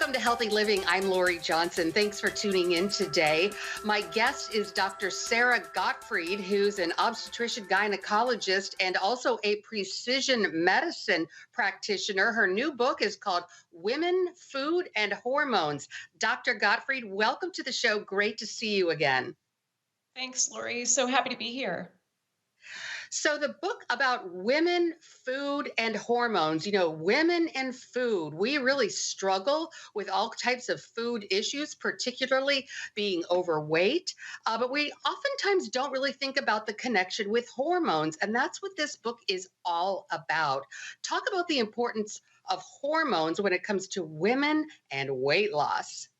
Welcome to Healthy Living. I'm Lori Johnson. Thanks for tuning in today. My guest is Dr. Sarah Gottfried, who's an obstetrician gynecologist and also a precision medicine practitioner. Her new book is called Women, Food, and Hormones. Dr. Gottfried, welcome to the show. Great to see you again. Thanks, Lori. So happy to be here. So, the book about women, food, and hormones, women and food, we really struggle with all types of food issues, particularly being overweight. But we oftentimes don't really think about the connection with hormones. And that's what this book is all about. Talk about the importance of hormones when it comes to women and weight loss.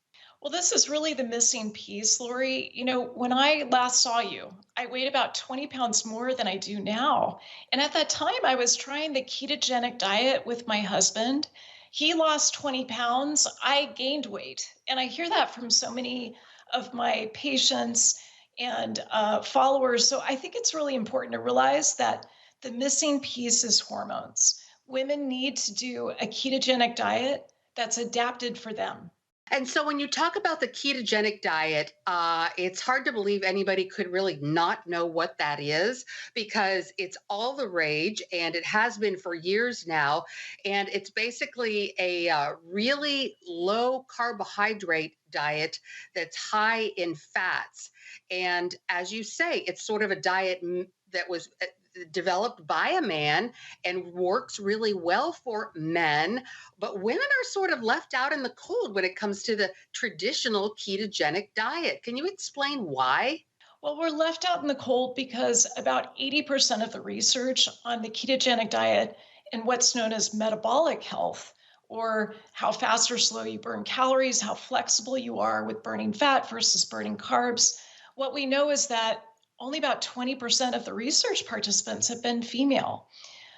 Well, this is really the missing piece, Lori. When I last saw you, I weighed about 20 pounds more than I do now. And at that time, I was trying the ketogenic diet with my husband. He lost 20 pounds. I gained weight. And I hear that from so many of my patients and followers. So I think it's really important to realize that the missing piece is hormones. Women need to do a ketogenic diet that's adapted for them. And so when you talk about the ketogenic diet, it's hard to believe anybody could really not know what that is because it's all the rage and it has been for years now. And it's basically a really low carbohydrate diet that's high in fats. And as you say, it's sort of a diet that was developed by a man and works really well for men, but women are sort of left out in the cold when it comes to the traditional ketogenic diet. Can you explain why? Well, we're left out in the cold because about 80% of the research on the ketogenic diet and what's known as metabolic health, or how fast or slow you burn calories, how flexible you are with burning fat versus burning carbs, what we know is that only about 20% of the research participants have been female.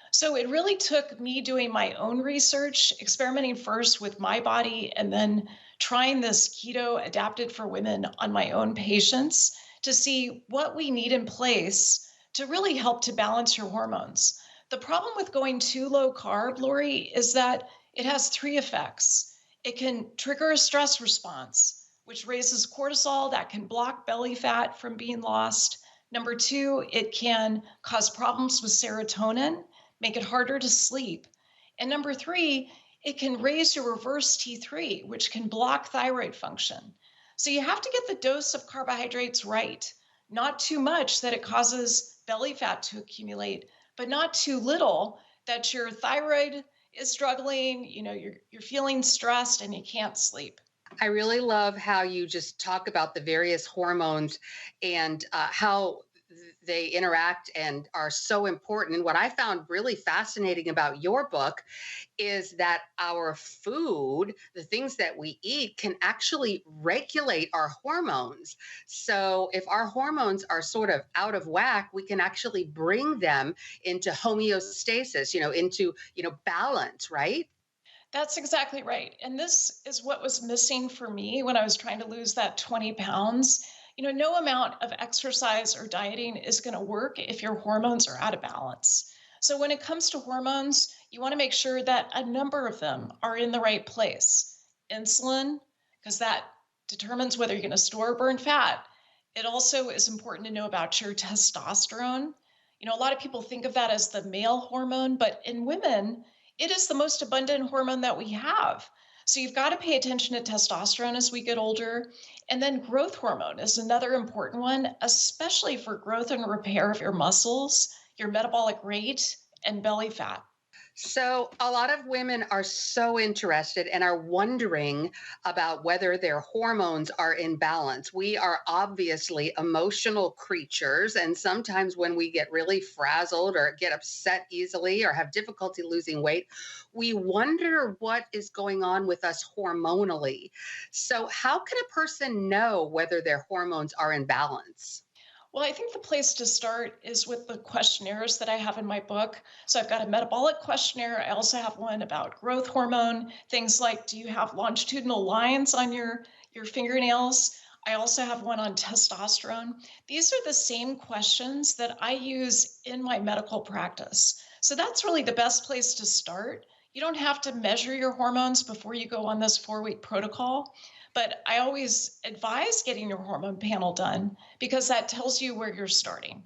So it really took me doing my own research, experimenting first with my body, and then trying this keto adapted for women on my own patients to see what we need in place to really help to balance your hormones. The problem with going too low carb, Lori, is that it has three effects. It can trigger a stress response, which raises cortisol that can block belly fat from being lost. Number two, it can cause problems with serotonin, make it harder to sleep. And number three, it can raise your reverse T3, which can block thyroid function. So you have to get the dose of carbohydrates right, not too much that it causes belly fat to accumulate, but not too little that your thyroid is struggling, you're feeling stressed and you can't sleep. I really love how you just talk about the various hormones and how they interact and are so important. And what I found really fascinating about your book is that our food, the things that we eat, can actually regulate our hormones. So if our hormones are sort of out of whack, we can actually bring them into homeostasis, into balance, right? That's exactly right. And this is what was missing for me when I was trying to lose that 20 pounds. No amount of exercise or dieting is going to work if your hormones are out of balance. So, when it comes to hormones, you want to make sure that a number of them are in the right place. Insulin, because that determines whether you're going to store or burn fat. It also is important to know about your testosterone. A lot of people think of that as the male hormone, but in women, it is the most abundant hormone that we have. So you've got to pay attention to testosterone as we get older. And then growth hormone is another important one, especially for growth and repair of your muscles, your metabolic rate, and belly fat. So, a lot of women are so interested and are wondering about whether their hormones are in balance. We are obviously emotional creatures, and sometimes when we get really frazzled or get upset easily or have difficulty losing weight, we wonder what is going on with us hormonally. So, how can a person know whether their hormones are in balance? Well, I think the place to start is with the questionnaires that I have in my book. So I've got a metabolic questionnaire. I also have one about growth hormone, things like do you have longitudinal lines on your fingernails? I also have one on testosterone. These are the same questions that I use in my medical practice. So that's really the best place to start. You don't have to measure your hormones before you go on this 4-week protocol, but I always advise getting your hormone panel done because that tells you where you're starting.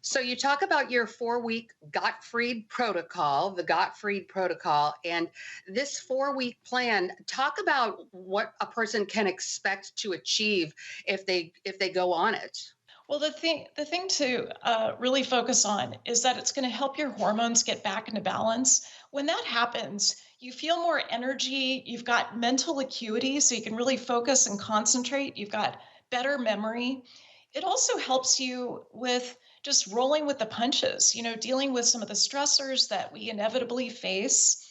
So you talk about your 4-week Gottfried Protocol, the Gottfried Protocol, and this 4-week plan. Talk about what a person can expect to achieve if they go on it. Well, the thing to really focus on is that it's going to help your hormones get back into balance. When that happens, you feel more energy. You've got mental acuity, so you can really focus and concentrate. You've got better memory. It also helps you with just rolling with the punches. Dealing with some of the stressors that we inevitably face.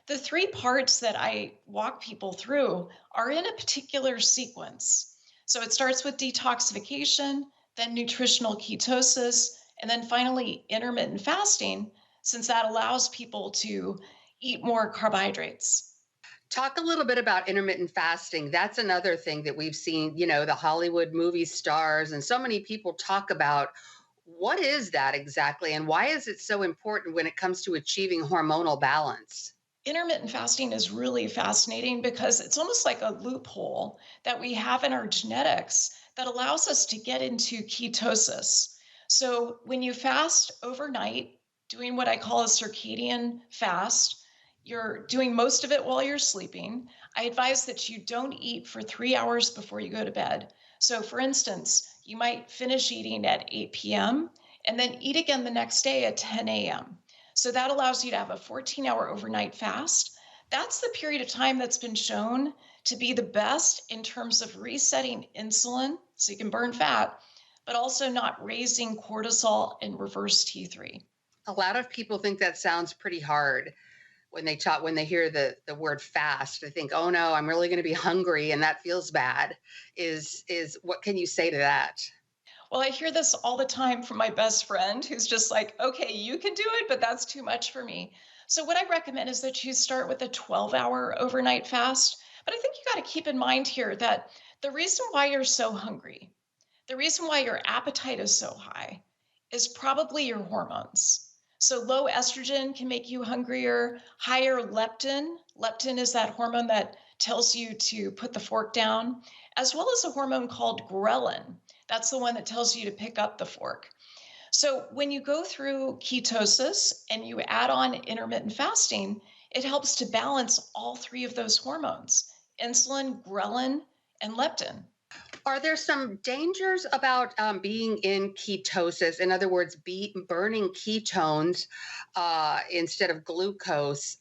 The three parts that I walk people through are in a particular sequence. So it starts with detoxification, then nutritional ketosis, and then finally intermittent fasting, since that allows people to eat more carbohydrates. Talk a little bit about intermittent fasting. That's another thing that we've seen, the Hollywood movie stars and so many people talk about. What is that exactly? And why is it so important when it comes to achieving hormonal balance? Intermittent fasting is really fascinating because it's almost like a loophole that we have in our genetics that allows us to get into ketosis. So when you fast overnight, doing what I call a circadian fast, you're doing most of it while you're sleeping. I advise that you don't eat for 3 hours before you go to bed. So, for instance, you might finish eating at 8 p.m. and then eat again the next day at 10 a.m. So that allows you to have a 14-hour overnight fast. That's the period of time that's been shown to be the best in terms of resetting insulin so you can burn fat, but also not raising cortisol and reverse T3. A lot of people think that sounds pretty hard when they hear the word fast. They think, "Oh no, I'm really going to be hungry and that feels bad." Is what can you say to that? Well, I hear this all the time from my best friend who's just like, okay, you can do it, but that's too much for me. So, what I recommend is that you start with a 12-hour overnight fast. But I think you got to keep in mind here that the reason why you're so hungry, the reason why your appetite is so high is probably your hormones. So, low estrogen can make you hungrier, higher leptin. Leptin is that hormone that tells you to put the fork down, as well as a hormone called ghrelin. That's the one that tells you to pick up the fork. So, when you go through ketosis and you add on intermittent fasting, it helps to balance all three of those hormones: insulin, ghrelin, and leptin. Are there some dangers about being in ketosis? In other words, burning ketones instead of glucose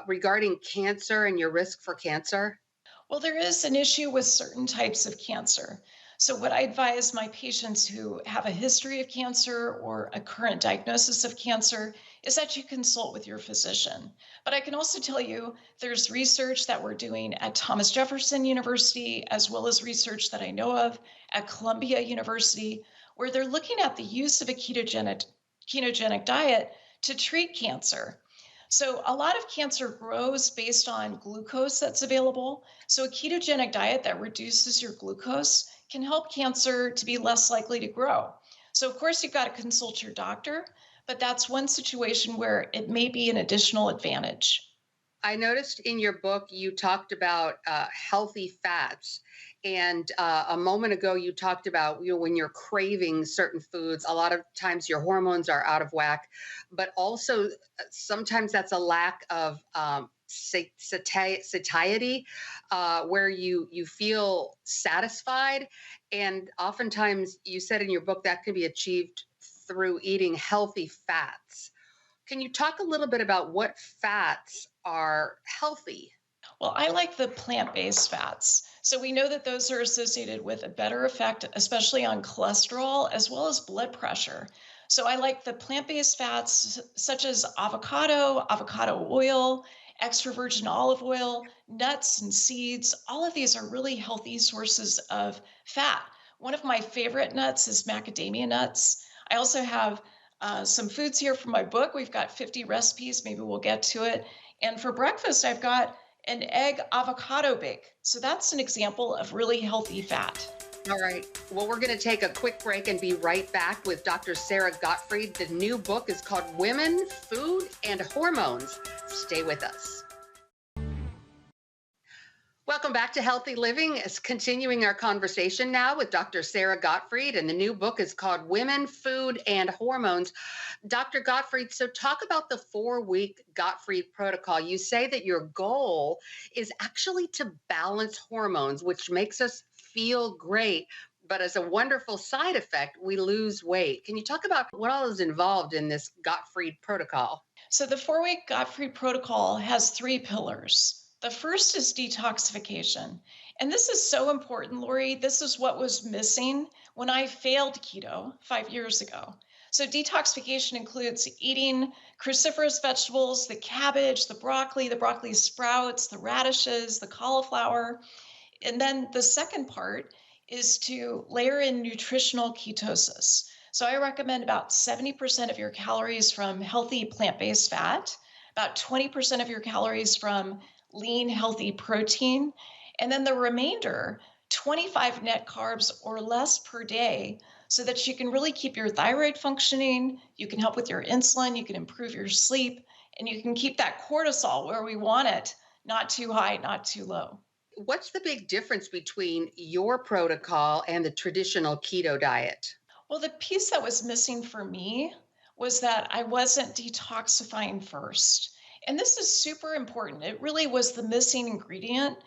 regarding cancer and your risk for cancer? Well, there is an issue with certain types of cancer. So, what I advise my patients who have a history of cancer or a current diagnosis of cancer is that you consult with your physician. But I can also tell you there's research that we're doing at Thomas Jefferson University, as well as research that I know of at Columbia University, where they're looking at the use of a ketogenic diet to treat cancer. So, a lot of cancer grows based on glucose that's available. So, a ketogenic diet that reduces your glucose can help cancer to be less likely to grow. So, of course, you've got to consult your doctor, but that's one situation where it may be an additional advantage. I noticed in your book you talked about healthy fats. And a moment ago, you talked about when you're craving certain foods, a lot of times your hormones are out of whack, but also sometimes that's a lack of satiety, where you feel satisfied. And oftentimes, you said in your book that can be achieved through eating healthy fats. Can you talk a little bit about what fats are healthy? Well, I like the plant-based fats. So we know that those are associated with a better effect, especially on cholesterol as well as blood pressure. So I like the plant-based fats such as avocado oil, extra virgin olive oil, nuts and seeds. All of these are really healthy sources of fat. One of my favorite nuts is macadamia nuts. I also have some foods here from my book. We've got 50 recipes. Maybe we'll get to it. And for breakfast, I've got an egg avocado bake. So that's an example of really healthy fat. All right. Well, we're going to take a quick break and be right back with Dr. Sarah Gottfried. The new book is called Women, Food, and Hormones. Stay with us. Welcome back to Healthy Living. It's continuing our conversation now with Dr. Sarah Gottfried, and the new book is called Women, Food, and Hormones. Dr. Gottfried, so talk about the 4-week Gottfried Protocol. You say that your goal is actually to balance hormones, which makes us feel great. But as a wonderful side effect, we lose weight. Can you talk about what all is involved in this Gottfried Protocol? So, the 4-week Gottfried Protocol has three pillars. The first is detoxification. And this is so important, Lori. This is what was missing when I failed keto 5 years ago. So, detoxification includes eating cruciferous vegetables, the cabbage, the broccoli sprouts, the radishes, the cauliflower. And then the second part is to layer in nutritional ketosis. So I recommend about 70% of your calories from healthy plant-based fat, about 20% of your calories from lean, healthy protein, and then the remainder, 25 net carbs or less per day, so that you can really keep your thyroid functioning, you can help with your insulin, you can improve your sleep, and you can keep that cortisol where we want it, not too high, not too low. What's the big difference between your protocol and the traditional keto diet? Well, the piece that was missing for me was that I wasn't detoxifying first. And this is super important. It really was the missing ingredient.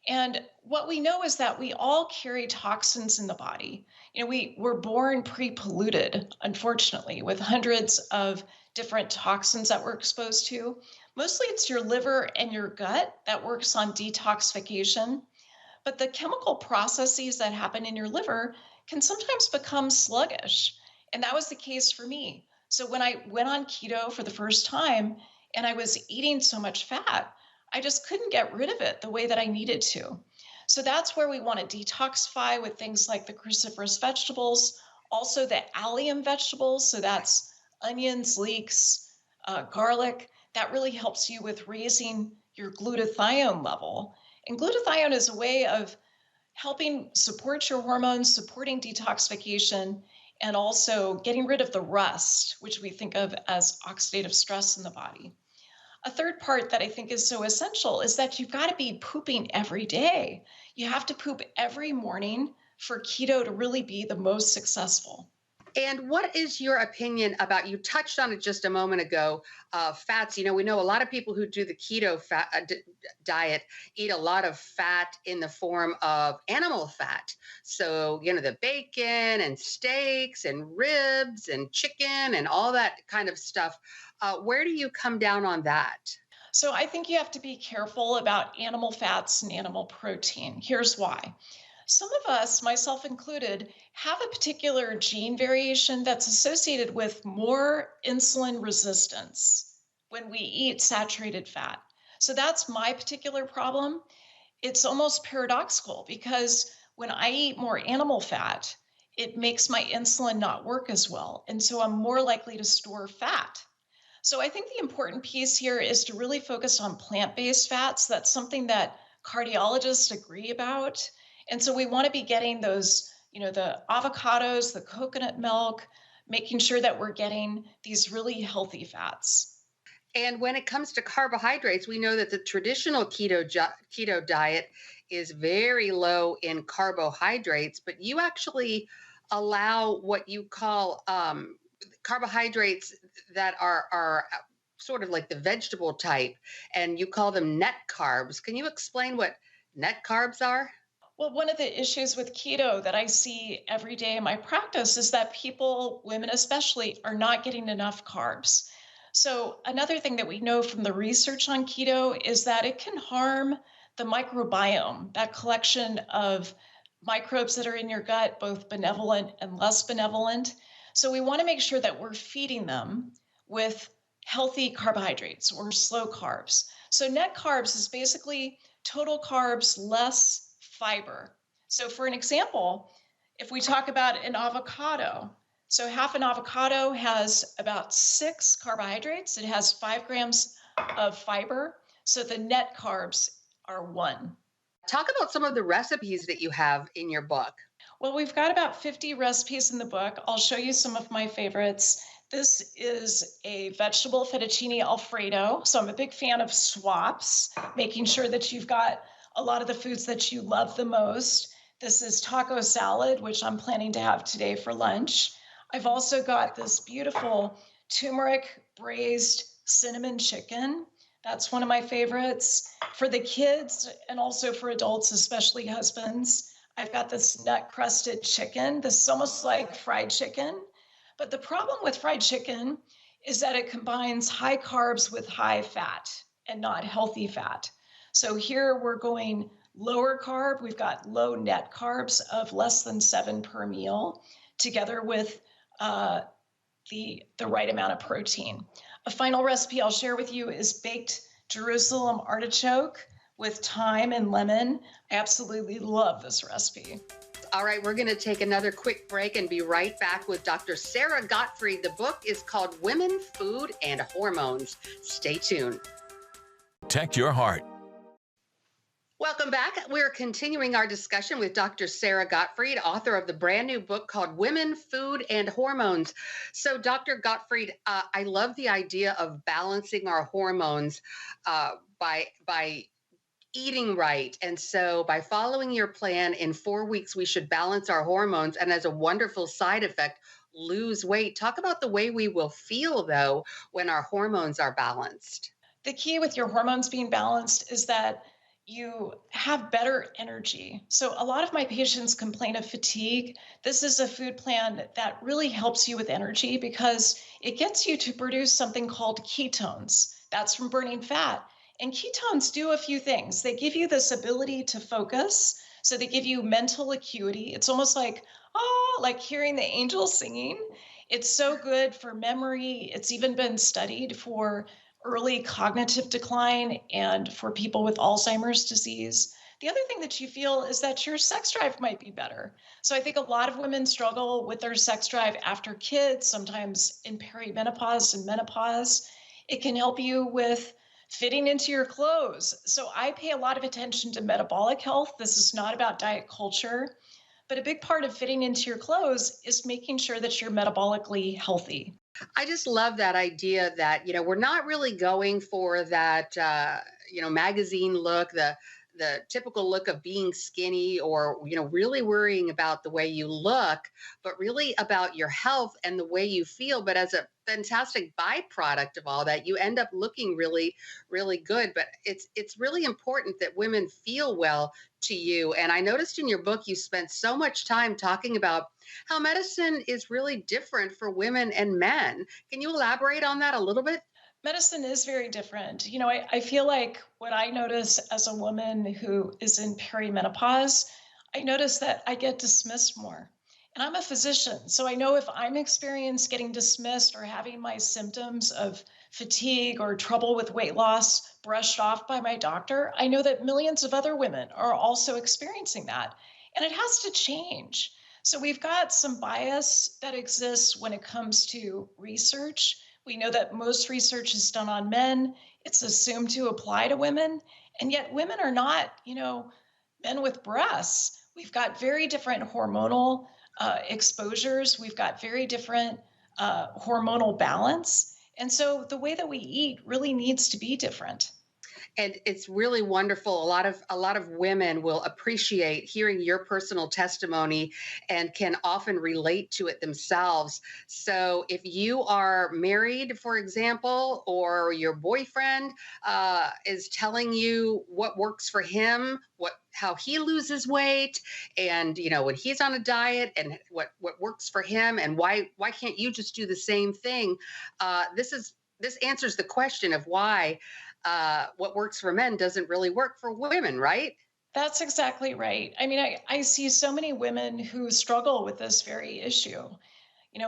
And what we know is that we all carry toxins in the body. We're born pre-polluted, unfortunately, with hundreds of different toxins that we're exposed to. Mostly it's your liver and your gut that works on detoxification. But the chemical processes that happen in your liver can sometimes become sluggish. And that was the case for me. So when I went on keto for the first time and I was eating so much fat, I just couldn't get rid of it the way that I needed to. So that's where we want to detoxify with things like the cruciferous vegetables, also the allium vegetables. So that's onions, leeks, garlic. That really helps you with raising your glutathione level. And glutathione is a way of helping support your hormones, supporting detoxification, and also getting rid of the rust, which we think of as oxidative stress in the body. A third part that I think is so essential is that you've got to be pooping every day. You have to poop every morning for keto to really be the most successful. And what is your opinion about, you touched on it just a moment ago, fats? We know a lot of people who do the keto diet eat a lot of fat in the form of animal fat. So, the bacon and steaks and ribs and chicken and all that kind of stuff. Where do you come down on that? So I think you have to be careful about animal fats and animal protein. Here's why. Some of us, myself included, have a particular gene variation that's associated with more insulin resistance when we eat saturated fat. So that's my particular problem. It's almost paradoxical because when I eat more animal fat, it makes my insulin not work as well. And so I'm more likely to store fat. So I think the important piece here is to really focus on plant-based fats. That's something that cardiologists agree about. And so we want to be getting those, the avocados, the coconut milk, making sure that we're getting these really healthy fats. And when it comes to carbohydrates, we know that the traditional keto diet is very low in carbohydrates, but you actually allow what you call carbohydrates that are sort of like the vegetable type, and you call them net carbs. Can you explain what net carbs are? Well, one of the issues with keto that I see every day in my practice is that people, women especially, are not getting enough carbs. So, another thing that we know from the research on keto is that it can harm the microbiome, that collection of microbes that are in your gut, both benevolent and less benevolent. So, we want to make sure that we're feeding them with healthy carbohydrates or slow carbs. So, net carbs is basically total carbs less fiber. So for an example, if we talk about an avocado, so half an avocado has about 6 carbohydrates. It has 5 grams of fiber. So the net carbs are 1. Talk about some of the recipes that you have in your book. Well, we've got about 50 recipes in the book. I'll show you some of my favorites. This is a vegetable fettuccine Alfredo. So I'm a big fan of swaps, making sure that you've got a lot of the foods that you love the most. This is taco salad, which I'm planning to have today for lunch. I've also got this beautiful turmeric braised cinnamon chicken. That's one of my favorites. For the kids and also for adults, especially husbands, I've got this nut crusted chicken. This is almost like fried chicken. But the problem with fried chicken is that it combines high carbs with high fat and not healthy fat. So here we're going lower carb. We've got low net carbs of less than 7 per meal, together with the right amount of protein. A final recipe I'll share with you is baked Jerusalem artichoke with thyme and lemon. I absolutely love this recipe. All right, we're going to take another quick break and be right back with Dr. Sarah Gottfried. The book is called Women, Food, and Hormones. Stay tuned. Protect your heart. Welcome back. We're continuing our discussion with Dr. Sarah Gottfried, author of the brand new book called Women, Food, and Hormones. So, Dr. Gottfried, I love the idea of balancing our hormones by eating right. And so by following your plan, in 4 weeks, we should balance our hormones. And as a wonderful side effect, lose weight. Talk about the way we will feel, though, when our hormones are balanced. The key with your hormones being balanced is that you have better energy. So a lot of my patients complain of fatigue. This is a food plan that really helps you with energy because it gets you to produce something called ketones. That's from burning fat. And ketones do a few things. They give you this ability to focus. So they give you mental acuity. It's almost like, oh, like hearing the angels singing. It's so good for memory. It's even been studied for early cognitive decline and for people with Alzheimer's disease. The other thing that you feel is that your sex drive might be better. So I think a lot of women struggle with their sex drive after kids, sometimes in perimenopause and menopause. It can help you with fitting into your clothes. So I pay a lot of attention to metabolic health. This is not about diet culture, but a big part of fitting into your clothes is making sure that you're metabolically healthy. I just love that idea that, we're not really going for that, magazine look, the typical look of being skinny or, really worrying about the way you look, but really about your health and the way you feel. But as a fantastic byproduct of all that, you end up looking really, really good. But it's really important that women feel well to you. And I noticed in your book, you spent so much time talking about how medicine is really different for women and men. Can you elaborate on that a little bit? Medicine is very different. I feel like what I notice as a woman who is in perimenopause, I notice that I get dismissed more. And I'm a physician, so I know if I'm experienced getting dismissed or having my symptoms of fatigue or trouble with weight loss brushed off by my doctor, I know that millions of other women are also experiencing that. And it has to change. So we've got some bias that exists when it comes to research. We know that most research is done on men. It's assumed to apply to women. And yet women are not, men with breasts. We've got very different hormonal exposures. We've got very different hormonal balance. And so the way that we eat really needs to be different. And it's really wonderful. A lot of women will appreciate hearing your personal testimony and can often relate to it themselves. So if you are married, for example, or your boyfriend is telling you what works for him, how he loses weight, and when he's on a diet, and what works for him, and why can't you just do the same thing? This answers the question of why what works for men doesn't really work for women, right? That's exactly right. I mean, I see so many women who struggle with this very issue.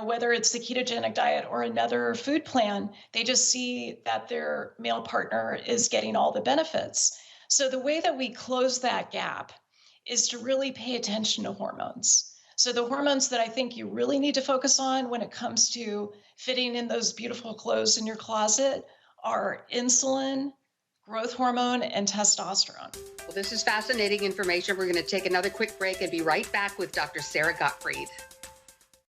Whether it's the ketogenic diet or another food plan, they just see that their male partner is getting all the benefits. So the way that we close that gap is to really pay attention to hormones. So the hormones that I think you really need to focus on when it comes to fitting in those beautiful clothes in your closet are insulin, growth hormone, and testosterone. Well, this is fascinating information. We're going to take another quick break and be right back with Dr. Sarah Gottfried.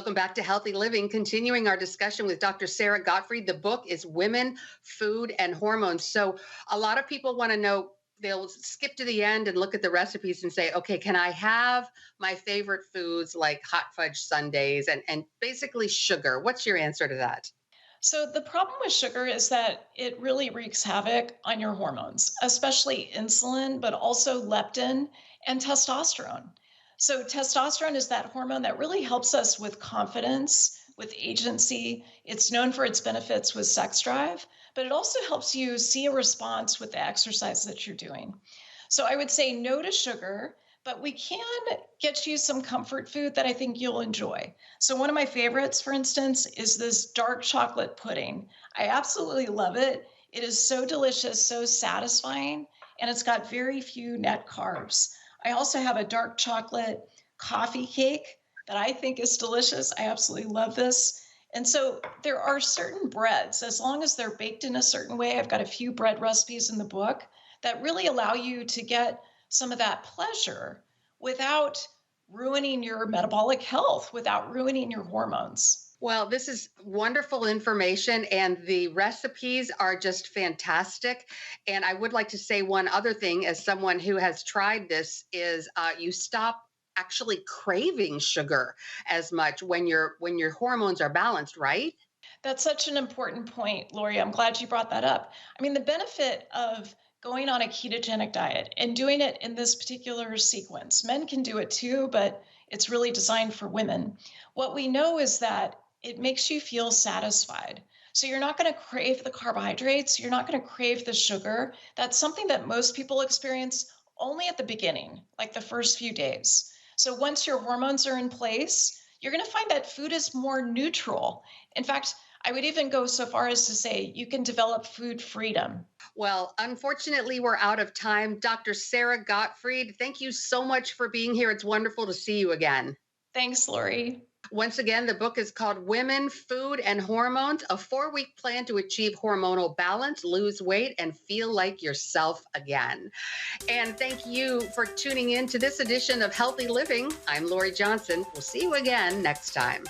Welcome back to Healthy Living, continuing our discussion with Dr. Sarah Gottfried. The book is Women, Food, and Hormones. So a lot of people want to know, they'll skip to the end and look at the recipes and say, okay, can I have my favorite foods like hot fudge sundaes and basically sugar? What's your answer to that? So, the problem with sugar is that it really wreaks havoc on your hormones, especially insulin, but also leptin and testosterone. So, testosterone is that hormone that really helps us with confidence, with agency. It's known for its benefits with sex drive, but it also helps you see a response with the exercise that you're doing. So, I would say no to sugar, but we can get you some comfort food that I think you'll enjoy. So, one of my favorites, for instance, is this dark chocolate pudding. I absolutely love it. It is so delicious, so satisfying, and it's got very few net carbs. I also have a dark chocolate coffee cake that I think is delicious. I absolutely love this. And so there are certain breads, as long as they're baked in a certain way, I've got a few bread recipes in the book that really allow you to get some of that pleasure without ruining your metabolic health, without ruining your hormones. Well, this is wonderful information, and the recipes are just fantastic. And I would like to say one other thing, as someone who has tried this, is you stop actually craving sugar as much when your hormones are balanced, right? That's such an important point, Lori. I'm glad you brought that up. I mean, the benefit of going on a ketogenic diet and doing it in this particular sequence, men can do it too, but it's really designed for women. What we know is that it makes you feel satisfied. So you're not going to crave the carbohydrates, you're not going to crave the sugar. That's something that most people experience only at the beginning, like the first few days. So once your hormones are in place, you're going to find that food is more neutral. In fact, I would even go so far as to say you can develop food freedom. Well, unfortunately, we're out of time. Dr. Sarah Gottfried, thank you so much for being here. It's wonderful to see you again. Thanks, Lori. Once again, the book is called Women, Food, and Hormones, a 4-week plan to achieve hormonal balance, lose weight, and feel like yourself again. And thank you for tuning in to this edition of Healthy Living. I'm Lori Johnson. We'll see you again next time.